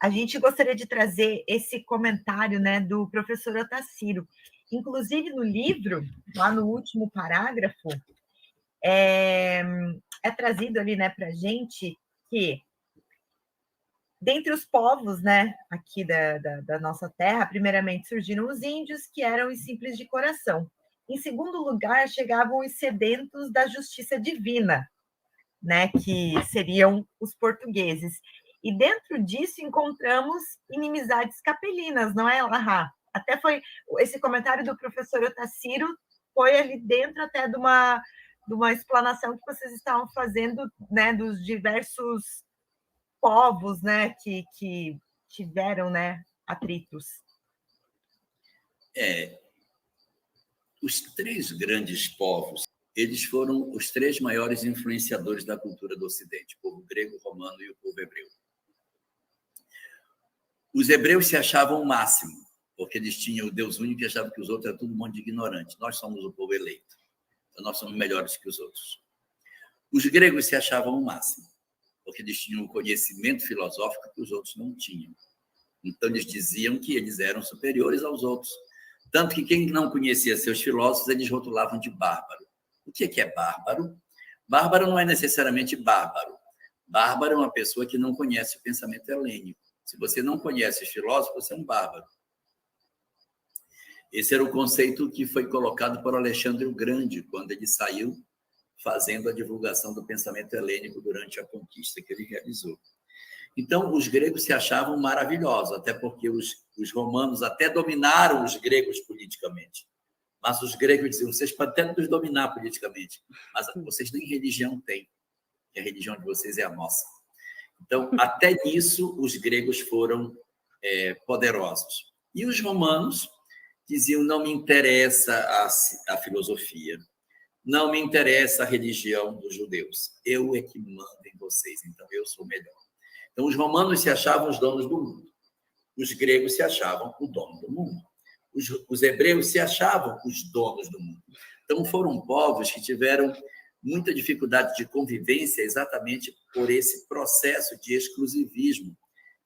a gente gostaria de trazer esse comentário, né, do professor Otacílio. Inclusive, no livro, lá no último parágrafo, é trazido ali, né, para a gente que, dentre os povos, né, aqui da nossa terra, primeiramente surgiram os índios, que eram os simples de coração. Em segundo lugar, chegavam os sedentos da justiça divina, né, que seriam os portugueses. E dentro disso encontramos inimizades capelinas, não é, Larra? Até foi esse comentário do professor Otacílio foi ali dentro até de uma explanação que vocês estavam fazendo, né, dos diversos povos, né, que tiveram, né, atritos. Os três grandes povos, eles foram os três maiores influenciadores da cultura do Ocidente, o povo grego, romano e o povo hebreu. Os hebreus se achavam o máximo, porque eles tinham o Deus único e achavam que os outros eram tudo um monte de ignorante. Nós somos o povo eleito, então nós somos melhores que os outros. Os gregos se achavam o máximo, porque eles tinham um conhecimento filosófico que os outros não tinham. Então, eles diziam que eles eram superiores aos outros. Tanto que quem não conhecia seus filósofos, eles rotulavam de bárbaro. O que é bárbaro? Bárbaro não é necessariamente bárbaro. Bárbaro é uma pessoa que não conhece o pensamento helênico. Se você não conhece os filósofos, você é um bárbaro. Esse era o conceito que foi colocado por Alexandre o Grande, quando ele saiu fazendo a divulgação do pensamento helênico durante a conquista que ele realizou. Então, os gregos se achavam maravilhosos, até porque os romanos até dominaram os gregos politicamente. Mas os gregos diziam, vocês podem até nos dominar politicamente, mas vocês nem religião têm, e a religião de vocês é a nossa. Então, até nisso, os gregos foram poderosos. E os romanos diziam, não me interessa a filosofia, não me interessa a religião dos judeus, eu é que mando em vocês, então eu sou melhor. Então, os romanos se achavam os donos do mundo. Os gregos se achavam o dono do mundo. Os hebreus se achavam os donos do mundo. Então, foram povos que tiveram muita dificuldade de convivência exatamente por esse processo de exclusivismo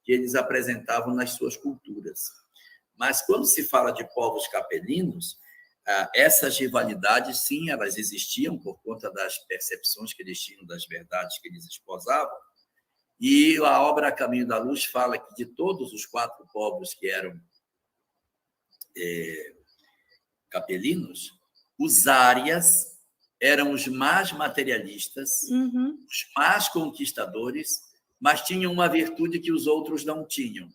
que eles apresentavam nas suas culturas. Mas, quando se fala de povos capelinos, essas rivalidades, sim, elas existiam por conta das percepções que eles tinham, das verdades que eles esposavam. E a obra A Caminho da Luz fala que de todos os 4 povos que eram capelinos, os árias eram os mais materialistas, os mais conquistadores, mas tinham uma virtude que os outros não tinham.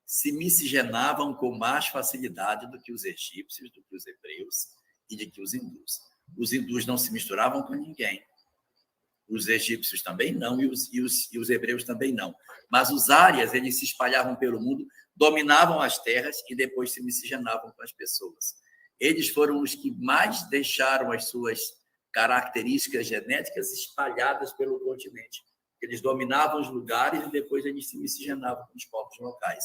Se miscigenavam com mais facilidade do que os egípcios, do que os hebreus e do que os hindus. Os hindus não se misturavam com ninguém. Os egípcios também não, e os hebreus também não. Mas os árias, eles se espalhavam pelo mundo, dominavam as terras e depois se miscigenavam com as pessoas. Eles foram os que mais deixaram as suas características genéticas espalhadas pelo continente. Eles dominavam os lugares e depois eles se miscigenavam com os povos locais.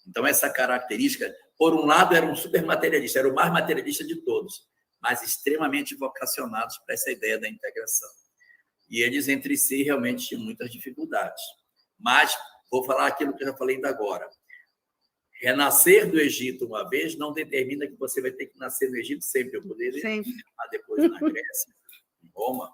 Então, essa característica, por um lado, era um super materialista, era o mais materialista de todos, mas extremamente vocacionados para essa ideia da integração. E eles, entre si, realmente tinham muitas dificuldades. Mas, vou falar aquilo que eu já falei ainda agora. Renascer do Egito uma vez não determina que você vai ter que nascer no Egito sempre. Eu poderia renascer depois na Grécia, em Roma,